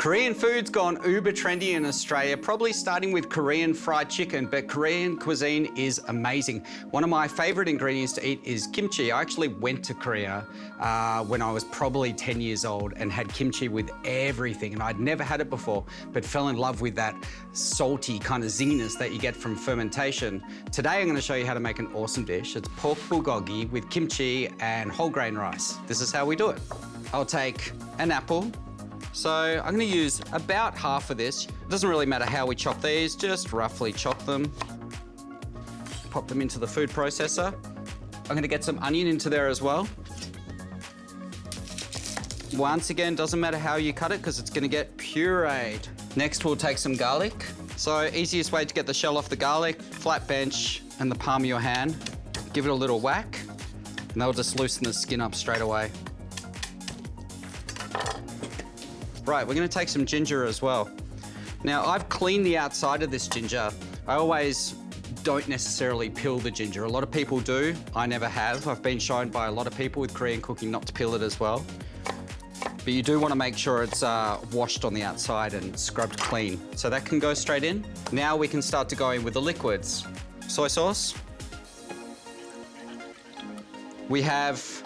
Korean food's gone uber trendy in Australia, probably starting with Korean fried chicken, but Korean cuisine is amazing. One of my favorite ingredients to eat is kimchi. I actually went to Korea when I was probably 10 years old and had kimchi with everything, and I'd never had it before, but fell in love with that salty kind of zinginess that you get from fermentation. Today I'm going to show you how to make an awesome dish. It's pork bulgogi with kimchi and whole grain rice. This is how we do it. I'll take an apple. So I'm going to use about half of this. It doesn't really matter how we chop these, just roughly chop them. Pop them into the food processor. I'm going to get some onion into there as well. Once again, doesn't matter how you cut it because it's going to get pureed. Next, we'll take some garlic. So easiest way to get the shell off the garlic, flat bench and the palm of your hand. Give it a little whack and that'll just loosen the skin up straight away. Right, we're gonna take some ginger as well. Now, I've cleaned the outside of this ginger. I always don't necessarily peel the ginger. A lot of people do, I never have. I've been shown by a lot of people with Korean cooking not to peel it as well. But you do wanna make sure it's washed on the outside and scrubbed clean. So that can go straight in. Now we can start to go in with the liquids. Soy sauce. We have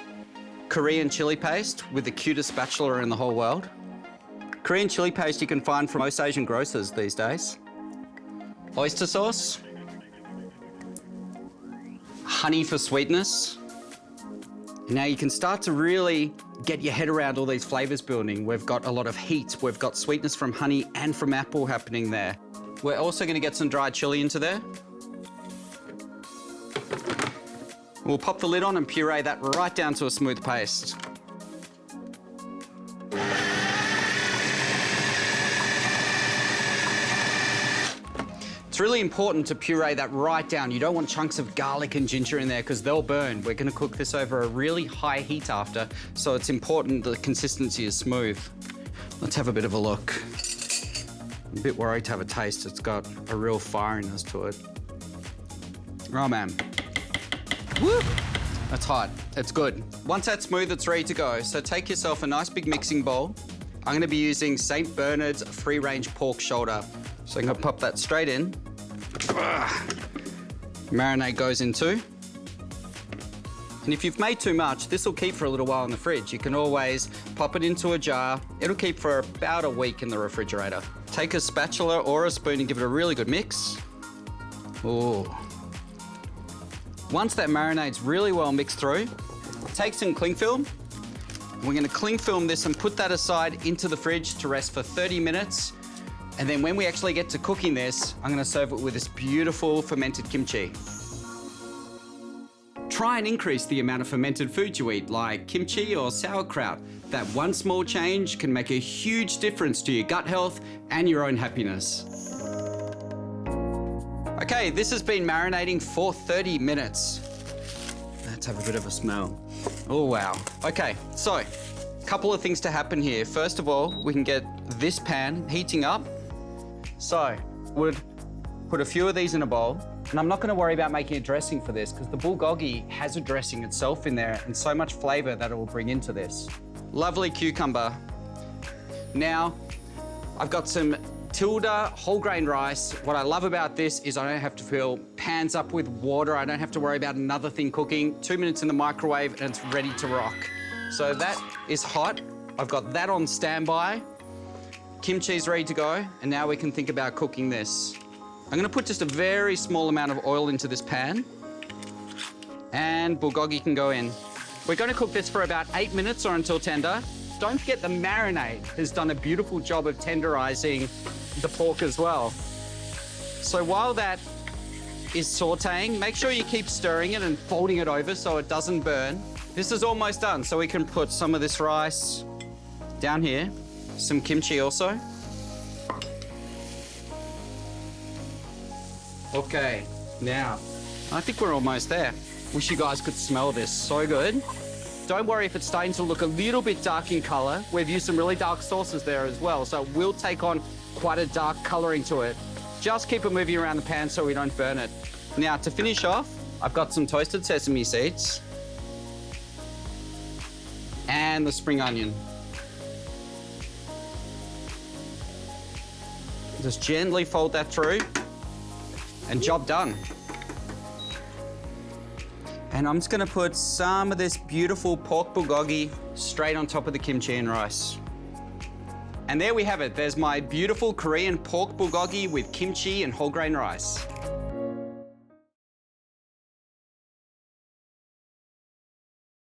Korean chili paste with the cutest spatula in the whole world. Korean chili paste you can find from most Asian grocers these days. Oyster sauce. Honey for sweetness. Now you can start to really get your head around all these flavors building. We've got a lot of heat, we've got sweetness from honey and from apple happening there. We're also gonna get some dried chili into there. We'll pop the lid on and puree that right down to a smooth paste. It's really important to puree that right down. You don't want chunks of garlic and ginger in there because they'll burn. We're gonna cook this over a really high heat after, so it's important the consistency is smooth. Let's have a bit of a look. I'm a bit worried to have a taste. It's got a real firiness to it. Oh man. Woo! That's hot, it's good. Once that's smooth, it's ready to go. So take yourself a nice big mixing bowl. I'm gonna be using St. Bernard's free-range pork shoulder. So I'm gonna pop that straight in. Marinade goes in too. And if you've made too much, this will keep for a little while in the fridge. You can always pop it into a jar. It'll keep for about a week in the refrigerator. Take a spatula or a spoon and give it a really good mix. Ooh. Once that marinade's really well mixed through, take some cling film. We're gonna cling film this and put that aside into the fridge to rest for 30 minutes. And then when we actually get to cooking this, I'm gonna serve it with this beautiful fermented kimchi. Try and increase the amount of fermented food you eat, like kimchi or sauerkraut. That one small change can make a huge difference to your gut health and your own happiness. Okay, this has been marinating for 30 minutes. Let's have a bit of a smell. Oh, wow. Okay, so a couple of things to happen here. First of all, we can get this pan heating up. So, would put a few of these in a bowl, and I'm not gonna worry about making a dressing for this because the bulgogi has a dressing itself in there and so much flavor that it will bring into this. Lovely cucumber. Now, I've got some Tilda whole grain rice. What I love about this is I don't have to fill pans up with water. I don't have to worry about another thing cooking. 2 minutes in the microwave and it's ready to rock. So that is hot. I've got that on standby. Kimchi's ready to go, and now we can think about cooking this. I'm gonna put just a very small amount of oil into this pan, and bulgogi can go in. We're gonna cook this for about 8 minutes or until tender. Don't forget the marinade has done a beautiful job of tenderizing the pork as well. So while that is sauteing, make sure you keep stirring it and folding it over so it doesn't burn. This is almost done, so we can put some of this rice down here. Some kimchi also. Okay, now, I think we're almost there. Wish you guys could smell this, so good. Don't worry if it's starting to look a little bit dark in color. We've used some really dark sauces there as well, so it will take on quite a dark coloring to it. Just keep it moving around the pan so we don't burn it. Now, to finish off, I've got some toasted sesame seeds and the spring onion. Just gently fold that through and job done. And I'm just gonna put some of this beautiful pork bulgogi straight on top of the kimchi and rice. And there we have it. There's my beautiful Korean pork bulgogi with kimchi and whole grain rice.